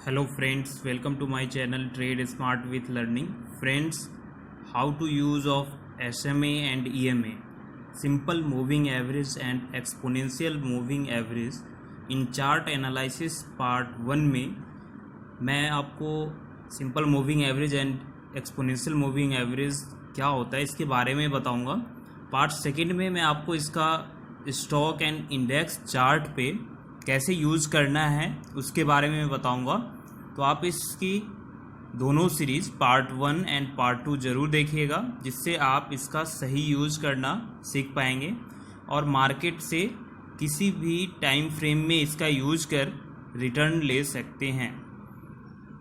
Hello friends, welcome to my channel Trade Smart with Learning. Friends, how to use of SMA and EMA, simple moving average and exponential moving average in chart analysis part 1 में मैं आपको simple moving average and exponential moving average क्या होता है इसके बारे में बताऊंगा। पार्ट सेकंड में मैं आपको इसका स्टॉक एंड इंडेक्स चार्ट पे कैसे यूज़ करना है उसके बारे में बताऊंगा। तो आप इसकी दोनों सीरीज़ पार्ट 1 एंड पार्ट 2 ज़रूर देखिएगा, जिससे आप इसका सही यूज़ करना सीख पाएंगे और मार्केट से किसी भी टाइम फ्रेम में इसका यूज़ कर रिटर्न ले सकते हैं।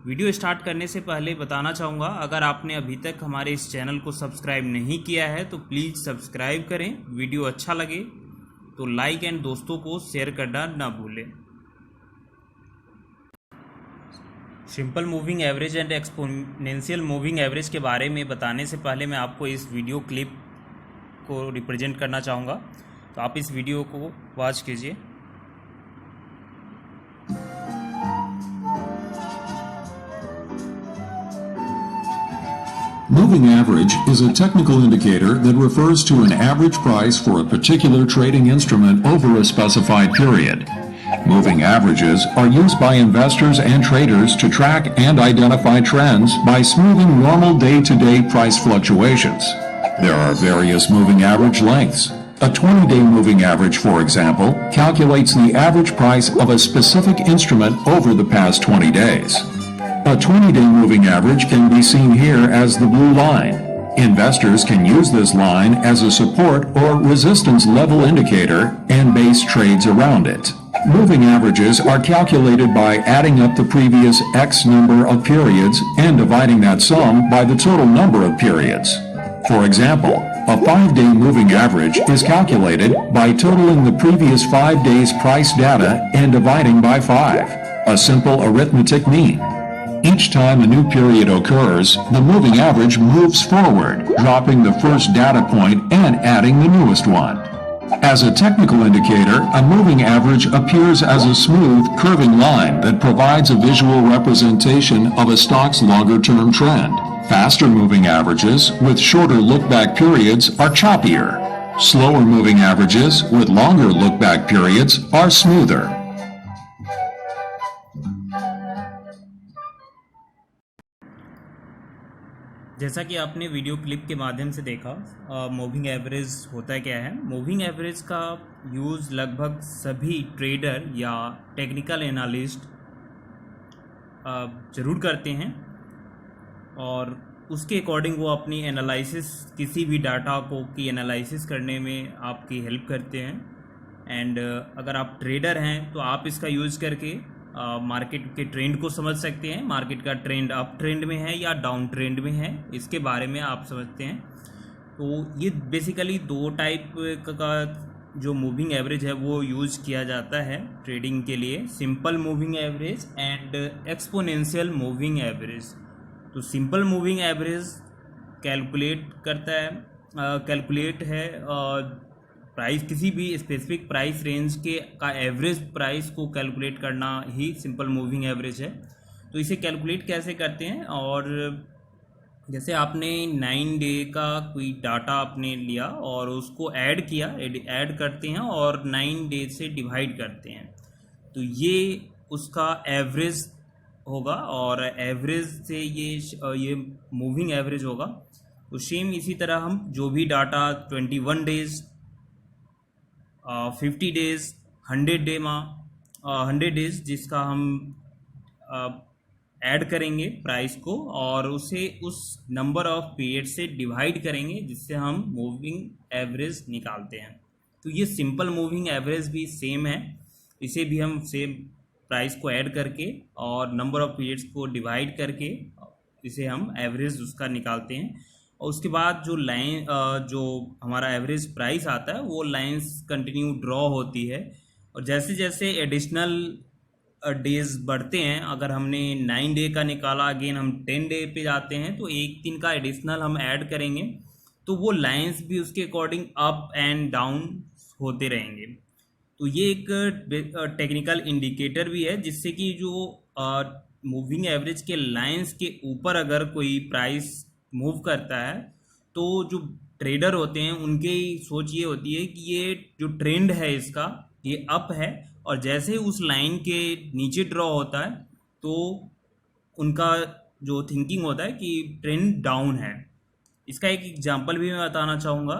वीडियो स्टार्ट करने से पहले बताना चाहूँगा, अगर आपने अभी तक हमारे इस चैनल को सब्सक्राइब नहीं किया है तो प्लीज़ सब्सक्राइब करें। वीडियो अच्छा लगे तो लाइक एंड दोस्तों को शेयर करना ना भूलें। Simple moving average and exponential moving average के बारे में बताने से पहले मैं आपको इस वीडियो क्लिप को रिप्रेजेंट करना चाहूँगा, तो आप इस वीडियो को वॉच कीजिए। Moving average is a technical indicator that refers to an average price for a particular trading instrument over a specified period. Moving averages are used by investors and traders to track and identify trends by smoothing normal day-to-day price fluctuations. There are various moving average lengths. A 20-day moving average, for example, calculates the average price of a specific instrument over the past 20 days. A 20-day moving average can be seen here as the blue line. Investors can use this line as a support or resistance level indicator and base trades around it. Moving averages are calculated by adding up the previous X number of periods and dividing that sum by the total number of periods. For example, a 5-day moving average is calculated by totaling the previous 5 days' price data and dividing by 5, a simple arithmetic mean. Each time a new period occurs, the moving average moves forward, dropping the first data point and adding the newest one. As a technical indicator, a moving average appears as a smooth, curving line that provides a visual representation of a stock's longer-term trend. Faster moving averages with shorter look-back periods are choppier. Slower moving averages with longer look-back periods are smoother. जैसा कि आपने video clip के माध्यम से देखा, moving average होता क्या है। मूविंग एवरेज का यूज़ लगभग सभी ट्रेडर या टेक्निकल एनालिस्ट ज़रूर करते हैं और उसके अकॉर्डिंग वो अपनी एनालिसिस, किसी भी डाटा को की एनालिसिस करने में आपकी हेल्प करते हैं। एंड अगर आप ट्रेडर हैं तो आप इसका यूज़ करके मार्केट के ट्रेंड को समझ सकते हैं। मार्केट का ट्रेंड अप ट्रेंड में है या डाउन ट्रेंड में है, इसके बारे में आप समझते हैं। तो ये बेसिकली दो टाइप का जो मूविंग एवरेज है वो यूज़ किया जाता है ट्रेडिंग के लिए, simple moving average and exponential moving average. तो सिंपल मूविंग एवरेज कैलकुलेट है प्राइस, किसी भी स्पेसिफिक प्राइस रेंज के का एवरेज प्राइस को कैलकुलेट करना ही सिंपल मूविंग एवरेज है। तो इसे कैलकुलेट कैसे करते हैं, और जैसे आपने 9 डे का कोई डाटा आपने लिया और उसको ऐड किया, ऐड करते हैं और 9 डे से डिवाइड करते हैं, तो ये उसका एवरेज होगा और एवरेज से ये मूविंग एवरेज होगा। तो सेम इसी तरह हम जो भी डाटा 21 डेज 50 डेज 100 डेज जिसका हम ऐड करेंगे प्राइस को और उसे उस नंबर ऑफ पीरियड से डिवाइड करेंगे, जिससे हम मूविंग एवरेज निकालते हैं। तो ये सिंपल मूविंग एवरेज भी सेम है, इसे भी हम सेम प्राइस को ऐड करके और नंबर ऑफ पीरियड्स को डिवाइड करके इसे हम एवरेज उसका निकालते हैं। और उसके बाद जो लाइन जो हमारा एवरेज प्राइस आता है वो लाइंस कंटिन्यू ड्रॉ होती है, और जैसे जैसे एडिशनल डेज बढ़ते हैं, अगर हमने 9 डे का निकाला, अगेन हम 10 डे पे जाते हैं तो एक दिन का एडिशनल हम ऐड करेंगे, तो वो लाइंस भी उसके अकॉर्डिंग अप एंड डाउन होते रहेंगे। तो ये एक टेक्निकल इंडिकेटर भी है, जिससे कि जो मूविंग एवरेज के लाइंस के ऊपर अगर कोई प्राइस मूव करता है तो जो ट्रेडर होते हैं उनकी सोच ये होती है कि ये जो ट्रेंड है इसका ये अप है, और जैसे ही उस लाइन के नीचे ड्रॉ होता है तो उनका जो थिंकिंग होता है कि ट्रेंड डाउन है। इसका एक एग्जांपल भी मैं बताना चाहूँगा।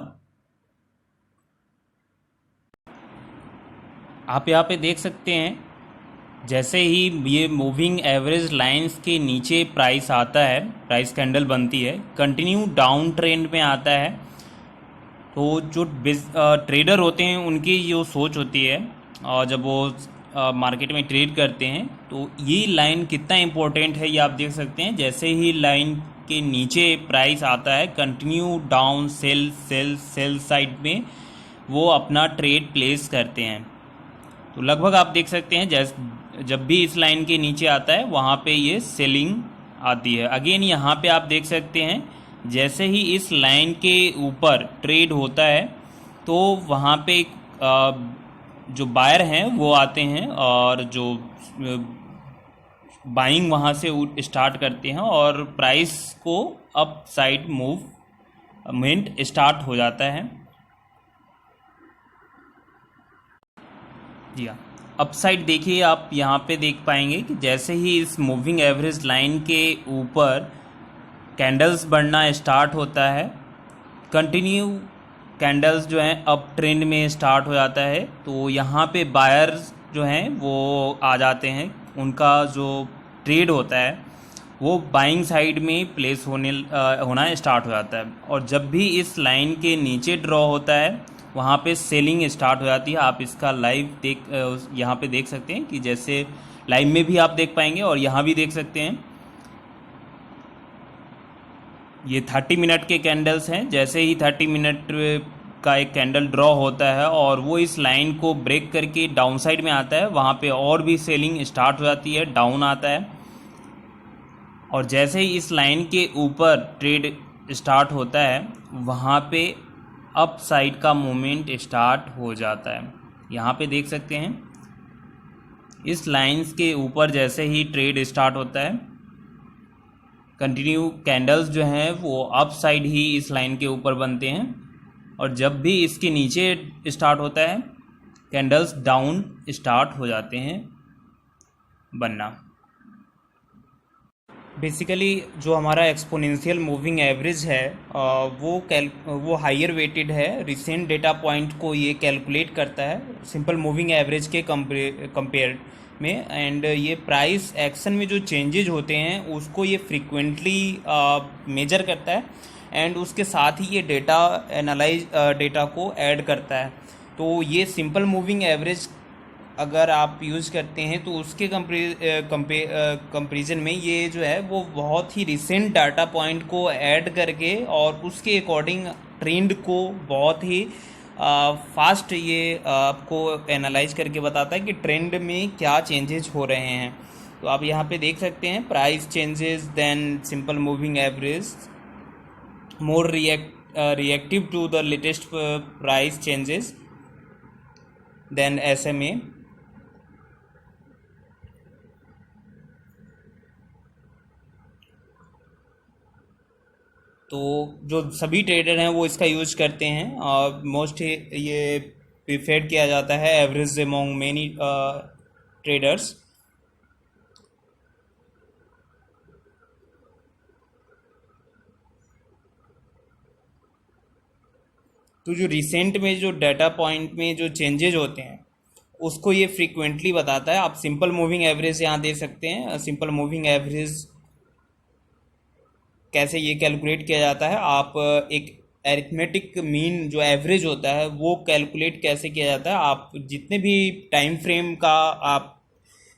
आप यहाँ पे देख सकते हैं, जैसे ही ये मूविंग एवरेज लाइंस के नीचे प्राइस आता है, प्राइस कैंडल बनती है, कंटिन्यू डाउन ट्रेंड में आता है, तो जो ट्रेडर होते हैं उनकी जो सोच होती है और जब वो मार्केट में ट्रेड करते हैं तो ये लाइन कितना इम्पोर्टेंट है ये आप देख सकते हैं। जैसे ही लाइन के नीचे प्राइस आता है, continue down sell sell sell side में वो अपना ट्रेड प्लेस करते हैं। तो लगभग आप देख सकते हैं जब भी इस लाइन के नीचे आता है वहाँ पे ये सेलिंग आती है। अगेन यहाँ पे आप देख सकते हैं जैसे ही इस लाइन के ऊपर ट्रेड होता है तो वहाँ पे जो बायर हैं वो आते हैं और जो बाइंग वहाँ से स्टार्ट करते हैं और प्राइस को अप साइड मूवमेंट स्टार्ट हो जाता है। जी हाँ, अपसाइड देखिए आप यहाँ पे देख पाएंगे कि जैसे ही इस मूविंग एवरेज लाइन के ऊपर कैंडल्स बढ़ना स्टार्ट होता है, कंटिन्यू कैंडल्स जो हैं अप ट्रेंड में स्टार्ट हो जाता है, तो यहाँ पे बायर्स जो हैं वो आ जाते हैं। उनका जो ट्रेड होता है वो बाइंग साइड में प्लेस होना स्टार्ट हो जाता है, और जब भी इस लाइन के नीचे ड्रॉ होता है वहाँ पे सेलिंग स्टार्ट हो जाती है। आप इसका लाइव यहाँ पे देख सकते हैं कि जैसे लाइव में भी आप देख पाएंगे और यहाँ भी देख सकते हैं। ये 30 मिनट के कैंडल्स हैं। जैसे ही 30 मिनट का एक कैंडल ड्रॉ होता है और वो इस लाइन को ब्रेक करके डाउन साइड में आता है, वहाँ पे और भी सेलिंग स्टार्ट हो जाती है, डाउन आता है। और जैसे ही इस लाइन के ऊपर ट्रेड स्टार्ट होता है वहाँ पे अप साइड का मूवमेंट स्टार्ट हो जाता है। यहाँ पे देख सकते हैं इस लाइंस के ऊपर जैसे ही ट्रेड स्टार्ट होता है, कंटिन्यू कैंडल्स जो हैं वो अप साइड ही इस लाइन के ऊपर बनते हैं, और जब भी इसके नीचे स्टार्ट होता है कैंडल्स डाउन स्टार्ट हो जाते हैं बनना। बेसिकली जो हमारा एक्सपोनेंशियल मूविंग एवरेज है वो हायर वेटेड है। रिसेंट डेटा पॉइंट को ये कैलकुलेट करता है सिंपल मूविंग एवरेज के कंपेयर में, एंड ये प्राइस एक्शन में जो चेंजेज होते हैं उसको ये फ्रीक्वेंटली मेजर करता है, एंड उसके साथ ही ये डेटा को ऐड करता है। तो ये सिंपल मूविंग एवरेज अगर आप यूज़ करते हैं तो उसके कंपेरिजन में ये जो है वो बहुत ही रिसेंट डाटा पॉइंट को ऐड करके और उसके अकॉर्डिंग ट्रेंड को बहुत ही फास्ट ये आपको एनालाइज करके बताता है कि ट्रेंड में क्या चेंजेस हो रहे हैं। तो आप यहाँ पे देख सकते हैं price changes then simple moving average more reactive to the latest price changes then SMA। तो जो सभी ट्रेडर हैं वो इसका यूज करते हैं और मोस्ट ये प्रिफर्ड किया जाता है एवरेज अमॉन्ग मेनी ट्रेडर्स। तो जो रिसेंट में जो डाटा पॉइंट में जो चेंजेज होते हैं उसको ये फ्रीक्वेंटली बताता है। आप सिंपल मूविंग एवरेज यहाँ दे सकते हैं। सिंपल मूविंग एवरेज कैसे ये कैलकुलेट किया जाता है, आप एक एरिथमेटिक मीन जो एवरेज होता है वो कैलकुलेट कैसे किया जाता है। आप जितने भी टाइम फ्रेम का आप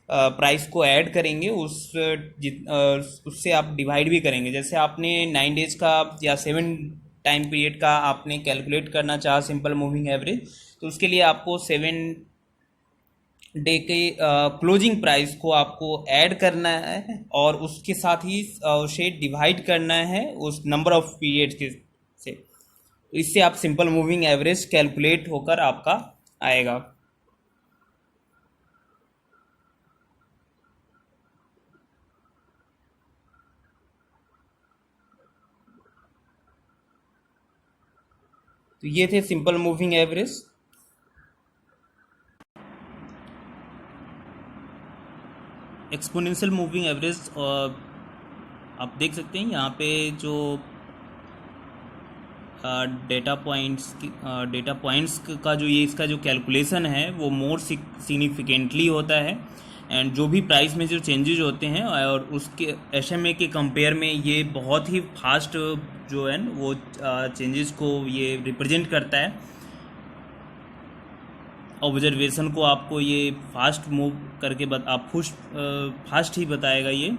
प्राइस को ऐड करेंगे उससे आप डिवाइड भी करेंगे। जैसे आपने 9 डेज का या 7 टाइम पीरियड का आपने कैलकुलेट करना चाहा सिंपल मूविंग एवरेज, तो उसके लिए आपको 7 डे के क्लोजिंग प्राइस को आपको ऐड करना है और उसके साथ ही उसे डिवाइड करना है उस नंबर ऑफ पीरियड्स के से। तो इससे आप सिंपल मूविंग एवरेज कैलकुलेट होकर आपका आएगा। तो ये थे simple moving average. Exponential moving average आप देख सकते हैं यहाँ पे जो डेटा पॉइंट्स का जो ये इसका जो कैलकुलेशन है वो मोर सिग्निफिकेंटली होता है, एंड जो भी प्राइस में जो चेंजेस होते हैं और उसके एसएमए के कंपेयर में ये बहुत ही फास्ट जो है वो चेंजेस को ये रिप्रेजेंट करता है। ऑब्जर्वेशन को आपको ये फास्ट मूव करके आप फास्ट ही बताएगा ये।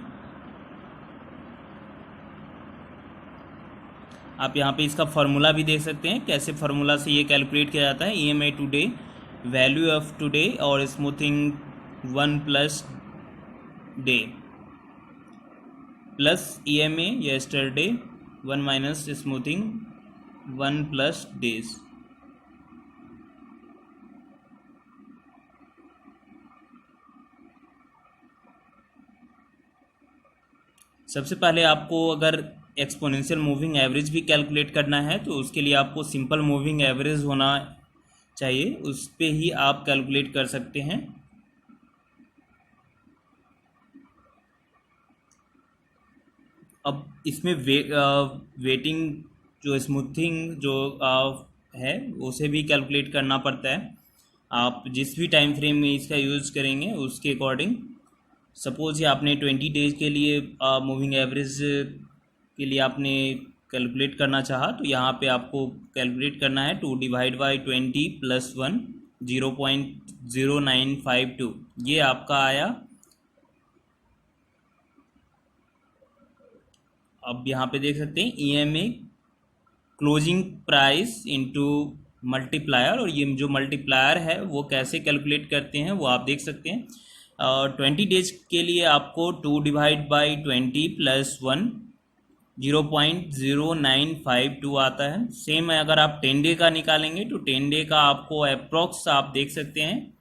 आप यहाँ पे इसका फार्मूला भी देख सकते हैं, कैसे फार्मूला से ये कैलकुलेट किया जाता है। EMI today, value of today और smoothing 1 plus day plus EMI yesterday 1 minus smoothing 1 plus days. सबसे पहले आपको अगर एक्सपोनेंशियल मूविंग एवरेज भी कैलकुलेट करना है तो उसके लिए आपको सिंपल मूविंग एवरेज होना चाहिए, उस पे ही आप कैलकुलेट कर सकते हैं। अब इसमें वेटिंग जो स्मूथिंग जो है उसे भी कैलकुलेट करना पड़ता है। आप जिस भी टाइम फ्रेम में इसका यूज़ करेंगे उसके अकॉर्डिंग। सपोज ये आपने 20 डेज के लिए मूविंग एवरेज के लिए आपने कैलकुलेट करना चाहा तो यहाँ पे आपको कैलकुलेट करना है 2 डिवाइड बाई 20 प्लस 1 0.0952, ये आपका आया। अब यहाँ पे देख सकते हैं EMA closing price into multiplier, और ये जो मल्टीप्लायर है वो कैसे कैलकुलेट करते हैं वो आप देख सकते हैं। 20 डेज के लिए आपको 2 डिवाइड बाई 20 प्लस 1 0.0952 आता है। सेम है अगर आप 10 डे का निकालेंगे तो 10 डे का आपको अप्रोक्स आप देख सकते हैं,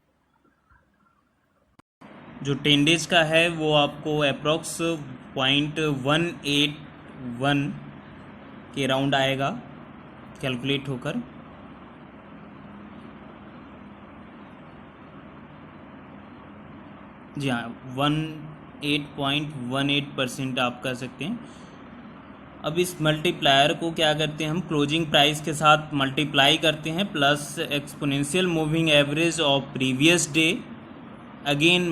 जो 10 डेज का है वो आपको अप्रोक्स 0.181 के राउंड आएगा कैलकुलेट होकर। जी हाँ, 18.18% आप कर सकते हैं। अब इस मल्टीप्लायर को क्या करते हैं हम क्लोजिंग प्राइस के साथ मल्टीप्लाई करते हैं plus exponential moving average of previous day again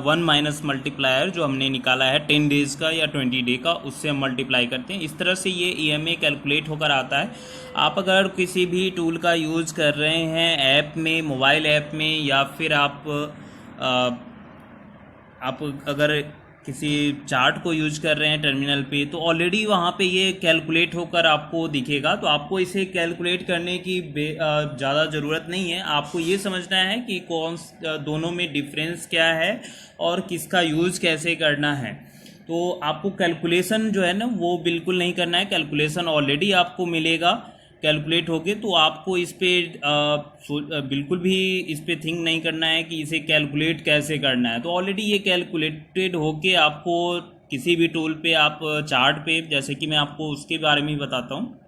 one minus multiplier जो हमने निकाला है 10 डेज़ का या 20 डे का, उससे हम मल्टीप्लाई करते हैं। इस तरह से ये ईएमए कैलकुलेट होकर आता है। आप अगर किसी भी टूल का यूज़ कर रहे हैं ऐप में, मोबाइल ऐप में, या फिर आप अगर किसी चार्ट को यूज कर रहे हैं टर्मिनल पे, तो ऑलरेडी वहाँ पे ये कैलकुलेट होकर आपको दिखेगा। तो आपको इसे कैलकुलेट करने की ज़्यादा ज़रूरत नहीं है। आपको ये समझना है कि दोनों में डिफरेंस क्या है और किसका यूज़ कैसे करना है। तो आपको कैलकुलेशन जो है ना वो बिल्कुल नहीं करना है। कैलकुलेशन ऑलरेडी आपको मिलेगा कैलकुलेट होके, तो आपको इस पर बिल्कुल भी इस पर थिंक नहीं करना है कि इसे कैलकुलेट कैसे करना है। तो ऑलरेडी ये कैलकुलेटेड होके आपको किसी भी टूल पे आप चार्ट पे, जैसे कि मैं आपको उसके बारे में ही बताता हूँ।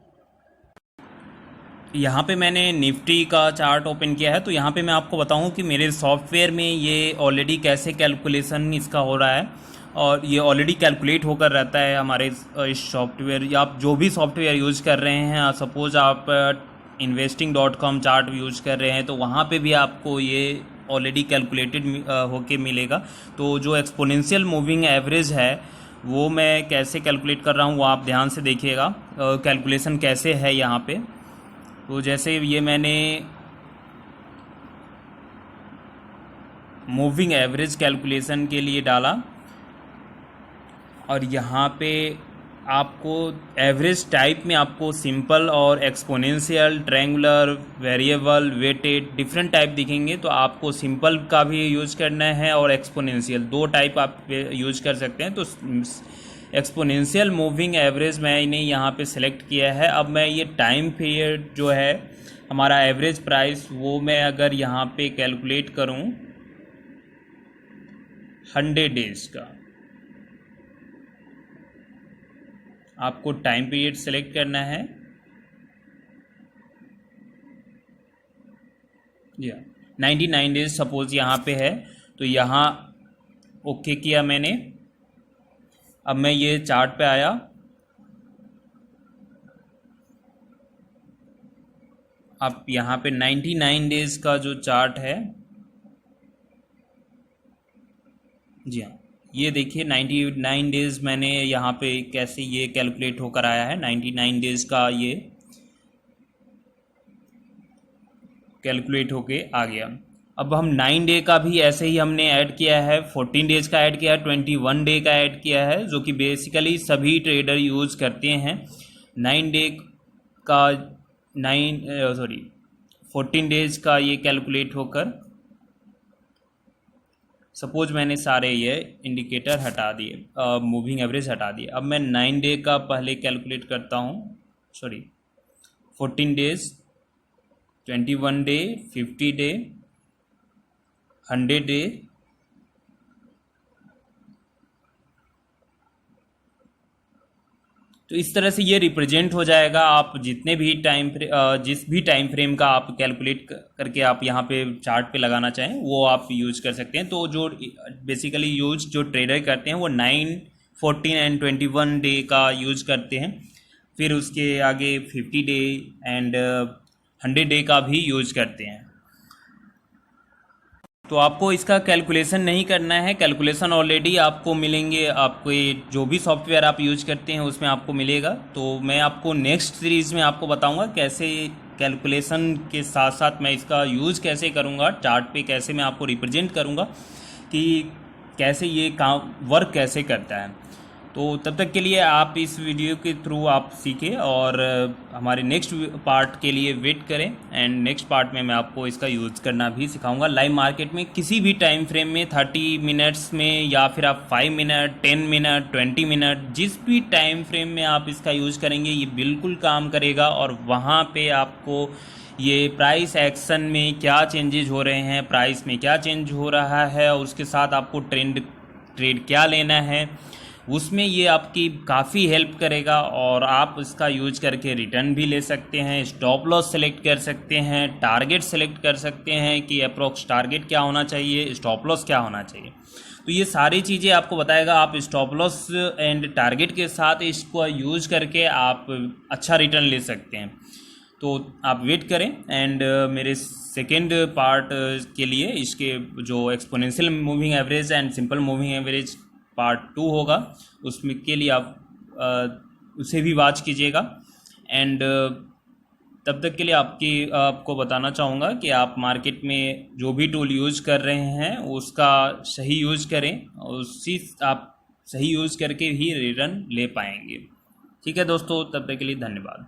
यहाँ पे मैंने निफ्टी का चार्ट ओपन किया है, तो यहाँ पे मैं आपको बताऊँ कि मेरे सॉफ्टवेयर में ये ऑलरेडी कैसे कैलकुलेशन इसका हो रहा है, और ये ऑलरेडी कैलकुलेट होकर रहता है हमारे इस सॉफ्टवेयर, या आप जो भी सॉफ्टवेयर यूज़ कर रहे हैं। सपोज़ आप investing.com चार्ट यूज़ कर रहे हैं तो वहाँ पे भी आपको ये ऑलरेडी कैलकुलेटेड होके मिलेगा। तो जो एक्सपोनेंशियल मूविंग एवरेज है वो मैं कैसे कैलकुलेट कर रहा हूँ वो आप ध्यान से देखिएगा, कैलकुलेशन कैसे है यहाँ पे। तो जैसे ये मैंने मूविंग एवरेज कैलकुलेशन के लिए डाला, और यहाँ पे आपको एवरेज टाइप में आपको सिंपल और exponential, triangular, variable, weighted different type दिखेंगे। तो आपको सिंपल का भी यूज़ करना है और एक्सपोनेंशियल, दो टाइप आप यूज़ कर सकते हैं। तो एक्सपोनेंशियल मूविंग एवरेज मैंने यहाँ पे सेलेक्ट किया है। अब मैं ये टाइम पीरियड जो है हमारा एवरेज प्राइस, वो मैं अगर यहाँ पे कैलकुलेट करूँ 100 डेज़ का, आपको टाइम पीरियड सेलेक्ट करना है जी हाँ, 99 डेज सपोज यहाँ पे है, तो यहाँ ओके किया मैंने। अब मैं ये चार्ट पे आया, अब यहाँ पे 99 डेज का जो चार्ट है, जी हाँ, ये देखिए 99 डेज मैंने यहाँ पे कैसे ये कैलकुलेट होकर आया है। 99 डेज का ये कैलकुलेट होके आ गया। अब हम 9 डे का भी ऐसे ही हमने ऐड किया है, 14 डेज का ऐड किया है, 21 डे का ऐड किया है, जो कि बेसिकली सभी ट्रेडर यूज़ करते हैं। 9 डे का 14 डेज का ये कैलकुलेट होकर, सपोज मैंने सारे ये इंडिकेटर हटा दिए, मूविंग एवरेज हटा दिए। अब मैं 9 डे का पहले कैलकुलेट करता हूँ, 14 डेज, 21 डे, 50 डे, 100 डे, तो इस तरह से ये रिप्रेजेंट हो जाएगा। आप जितने भी जिस भी टाइम फ्रेम का आप कैलकुलेट करके आप यहाँ पे चार्ट पे लगाना चाहें वो आप यूज कर सकते हैं। तो जो बेसिकली यूज जो ट्रेडर करते हैं वो 9, 14 एंड 21 डे का यूज करते हैं। फिर उसके आगे 50 डे एंड 100 डे का भी यूज करते हैं। तो आपको इसका कैलकुलेशन नहीं करना है, कैलकुलेशन ऑलरेडी आपको मिलेंगे, आपको ये जो भी सॉफ्टवेयर आप यूज करते हैं उसमें आपको मिलेगा। तो मैं आपको नेक्स्ट सीरीज़ में आपको बताऊंगा कैसे कैलकुलेशन के साथ साथ मैं इसका यूज़ कैसे करूंगा, चार्ट पे कैसे मैं आपको रिप्रेजेंट करूंगा कि कैसे ये काम वर्क कैसे करता है। तो तब तक के लिए आप इस वीडियो के थ्रू आप सीखें और हमारे नेक्स्ट पार्ट के लिए वेट करें। एंड नेक्स्ट पार्ट में मैं आपको इसका यूज़ करना भी सिखाऊंगा लाइव मार्केट में, किसी भी टाइम फ्रेम में, 30 मिनट्स में, या फिर आप 5 मिनट, 10 मिनट, 20 मिनट, जिस भी टाइम फ्रेम में आप इसका यूज़ करेंगे ये बिल्कुल काम करेगा। और वहाँ पे आपको ये प्राइस एक्शन में क्या चेंजेस हो रहे हैं, प्राइस में क्या चेंज हो रहा है, और उसके साथ आपको ट्रेड क्या लेना है, उसमें ये आपकी काफ़ी हेल्प करेगा। और आप इसका यूज करके रिटर्न भी ले सकते हैं, स्टॉप लॉस सेलेक्ट कर सकते हैं, टारगेट सेलेक्ट कर सकते हैं कि अप्रोक्स टारगेट क्या होना चाहिए, स्टॉप लॉस क्या होना चाहिए। तो ये सारी चीज़ें आपको बताएगा। आप स्टॉप लॉस एंड टारगेट के साथ इसको यूज करके आप अच्छा रिटर्न ले सकते हैं। तो आप वेट करें एंड मेरे सेकेंड पार्ट के लिए इसके जो exponential moving average and simple moving average part 2 होगा, उसमें के लिए आप उसे भी वॉच कीजिएगा। एंड तब तक के लिए आपको बताना चाहूँगा कि आप मार्केट में जो भी टूल यूज़ कर रहे हैं उसका सही यूज़ करें, उसी आप सही यूज़ करके ही रिटर्न ले पाएंगे। ठीक है दोस्तों, तब तक के लिए धन्यवाद।